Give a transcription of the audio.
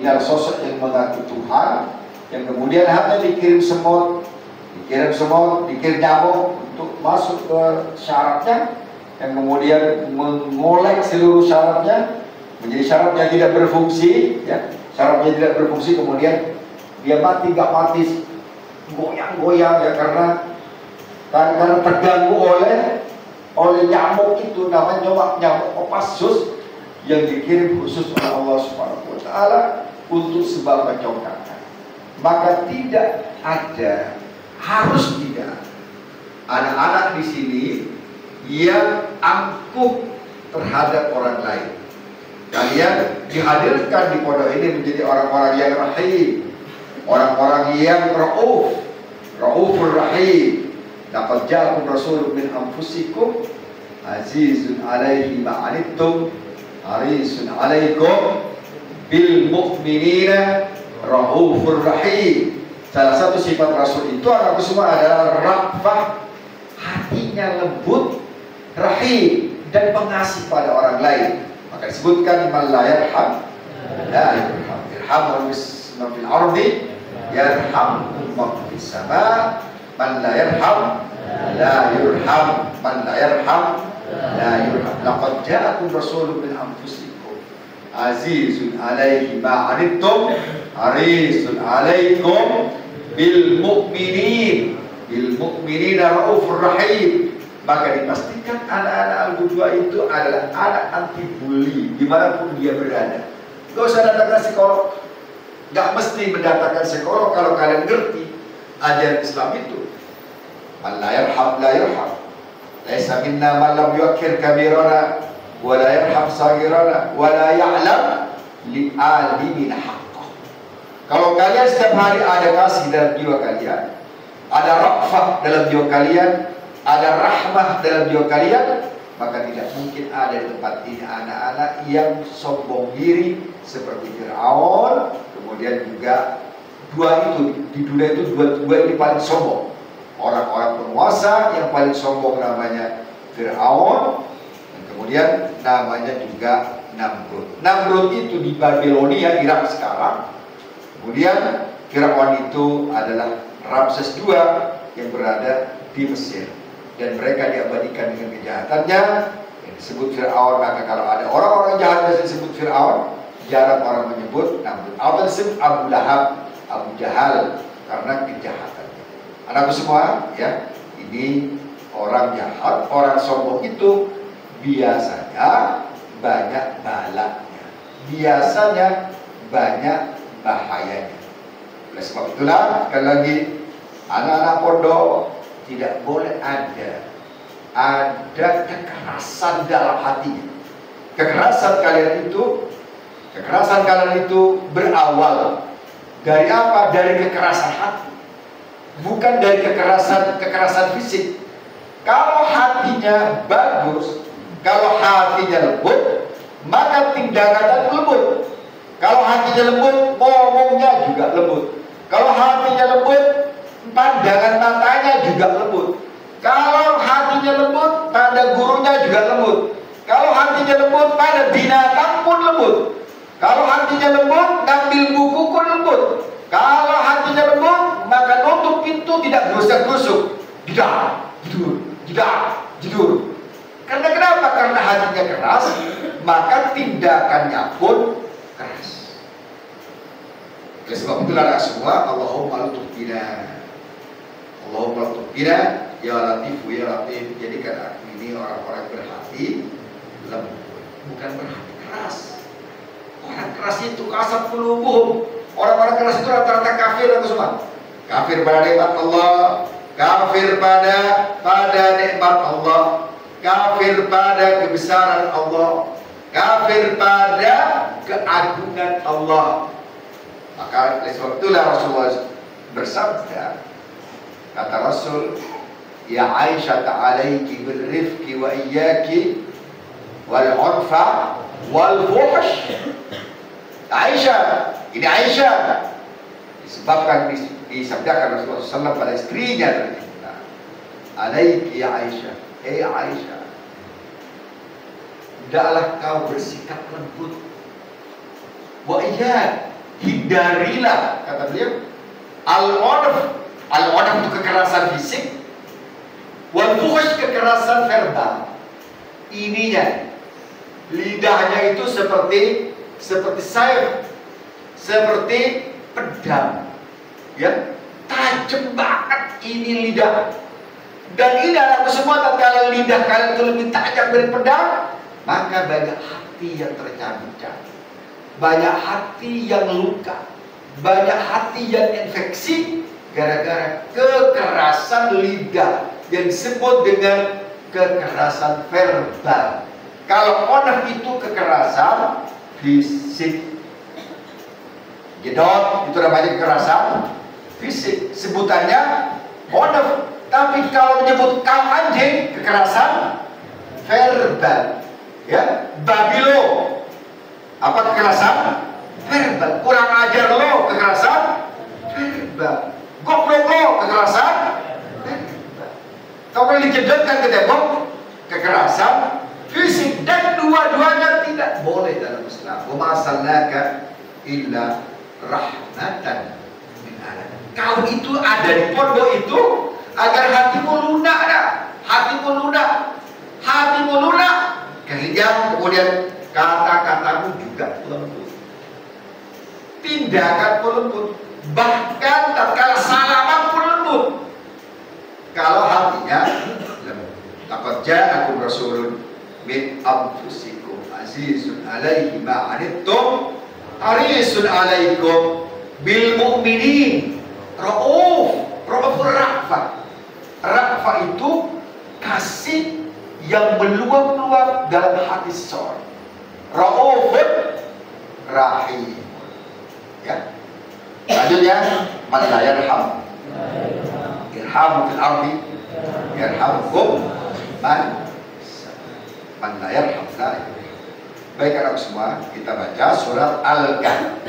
tinggal sosok yang mengaku Tuhan, yang kemudian hanya dikirim semut, dikirim nyamuk untuk masuk ke syaratnya, yang kemudian mengolek seluruh syaratnya menjadi syarat yang tidak berfungsi, ya. Syaratnya tidak berfungsi, kemudian dia mati, gak mati, goyang-goyang, ya, karena terganggu oleh nyamuk itu, namanya nyamuk Kopassus, yang dikirim khusus oleh Allah Subhanahu wa Ta'ala untuk sebab mencongkakkan. Maka tidak ada, harus tidak, anak-anak di sini yang angkuh terhadap orang lain. Kalian dihadirkan di pondok ini menjadi orang-orang yang rahim, orang-orang yang raufur rahim. Laqad ja'akum rasulun min anfusikum azizun 'alaihi ma 'anittum harisun 'alaikum bil mu'minina raufur rahim. Salah satu sifat Rasul itu anakku semua adalah rafah, hatinya lembut, rahim, dan pengasih pada orang lain. Maka disebutkan man la yarham la yurham. Irhamu man fil ardi yarham man fis sama. Man la yarham la yurham. Man la yarham la yurham. Laqad ja'akum rasulun min anfusikum azizun 'alaihi ma 'anittum harisun 'alaikum bil mu'minina raufur rahim. Maka dipastikan anak-anak Al-Qudwa itu adalah anak anti bully dimanapun dia berada. Gak usah datangkan psikolog, gak mesti mendatangkan psikolog kalau kalian ngerti ajaran Islam itu. Man la yarham la yurham. Laisa minna man lam yu'akkir kabirana wa la yarham sagirana wa la ya'lam li alimina haqqah. Kalau kalian setiap hari ada kasih dalam jiwa kalian, ada rafah dalam jiwa kalian, ada rahmah dalam jiwa kalian, maka tidak mungkin ada di tempat ini anak-anak yang sombong diri seperti Fir'aun. Kemudian juga dua itu di dunia itu dua ini paling sombong. Orang-orang penguasa yang paling sombong namanya Fir'aun, dan kemudian namanya juga Namrud. Namrud itu di Babilonia, Irak sekarang. Kemudian Fir'aun itu adalah Ramses II yang berada di Mesir. Dan mereka diabadikan dengan kejahatannya yang disebut Fir'aun. Maka kalau ada orang-orang jahat yang disebut Fir'aun, jarang orang menyebut Namrud. Atau disebut Abu Lahab, Abu Jahal, karena kejahatannya. Anakku semua, ya, ini orang jahat, orang sombong itu biasanya banyak balanya, biasanya banyak bahayanya. Oleh sebab itulah, sekali lagi, anak-anak pondok tidak boleh ada kekerasan dalam hatinya. Kekerasan kalian itu berawal dari apa? Dari kekerasan hati, bukan dari kekerasan fisik. Kalau hatinya bagus, kalau hatinya lembut, maka tindakannya lembut. Kalau hatinya lembut, ngomongnya juga lembut. Kalau hatinya lembut, pandangan matanya juga lembut. Kalau hatinya lembut, pada gurunya juga lembut. Kalau hatinya lembut, pada binatang pun lembut. Kalau hatinya lembut, ngambil buku pun lembut. Kalau hatinya lembut, maka nutup pintu tidak gerusuk-gerusuk. Tidur. Karena kenapa? Karena hatinya keras, maka tindakannya pun keras. Oleh sebab itulah semua, Allahumma lutuf bina. Allahumma lutuf bina, ya Latif, ya Latif. Jadikan aku ini orang-orang berhati lembut, bukan berhati keras. Orang keras itu kasat qulubuhum. Orang-orang keras itu rata-rata kafir atau semua. Kafir pada nikmat Allah, kafir pada nikmat Allah, kafir pada kebesaran Allah, kafir pada keagungan Allah. Maka oleh sebab itulah Rasulullah bersabda, kata Rasul, ya Aisyah ta'alaiki birrifqi wa iyyaki wal 'urfa wal fuhsh. Aisyah, ini Aisyah disebabkan disabdakan Rasulullah SAW pada istrinya tercinta. Alaiki ya Aisyah, Aisyah, hendaklah kau bersikap lembut. Wa iyyak, hindarilah, kata beliau, al-onaf itu kekerasan fisik, wal fuhsh kekerasan verbal. Ininya, lidahnya itu seperti sayap, seperti pedang, ya, tajam banget ini lidah. Dan ini anakku semua, tatkala lidah kalian itu lebih tajam dari pedang, maka banyak hati yang tercabik-cabik, banyak hati yang luka, banyak hati yang infeksi gara-gara kekerasan lidah yang disebut dengan kekerasan verbal. Kalau onaf itu kekerasan fisik, jedot itu namanya kekerasan fisik, sebutannya onaf. Tapi kalau menyebut kau anjing, kekerasan verbal, ya. Babilo, apa kekerasan verbal? Kurang ajar lo, kekerasan verbal. Goblok lo, kekerasan verbal. Kau kalau dijedotkan ke tembok, kekerasan fisik. Dan dua-duanya tidak boleh dalam Islam. Wa ma arsalnaka illa rahmatan lil alamin. Kau itu ada di pondok itu agar hatimu lunak, hatimu lunak, kemudian kata-katamu juga lembut, tindakan pun lembut, bahkan tatkala salaman pun lembut. Kalau hatinya lembut. Laqad ja'akum rasulun min anfusikum azizun 'alaihi ma 'anittum harisun 'alaikum bil mu'minin raufur rahmah. Ra'fah itu kasih yang meluap-luap dalam hati seseorang. Ra'ufun rahim. Ya. Selanjutnya, man la yarham irhamu fil ardi yarhamukum man la yarham la yarham. Baik anak semua, kita baca surat Al-Kahf.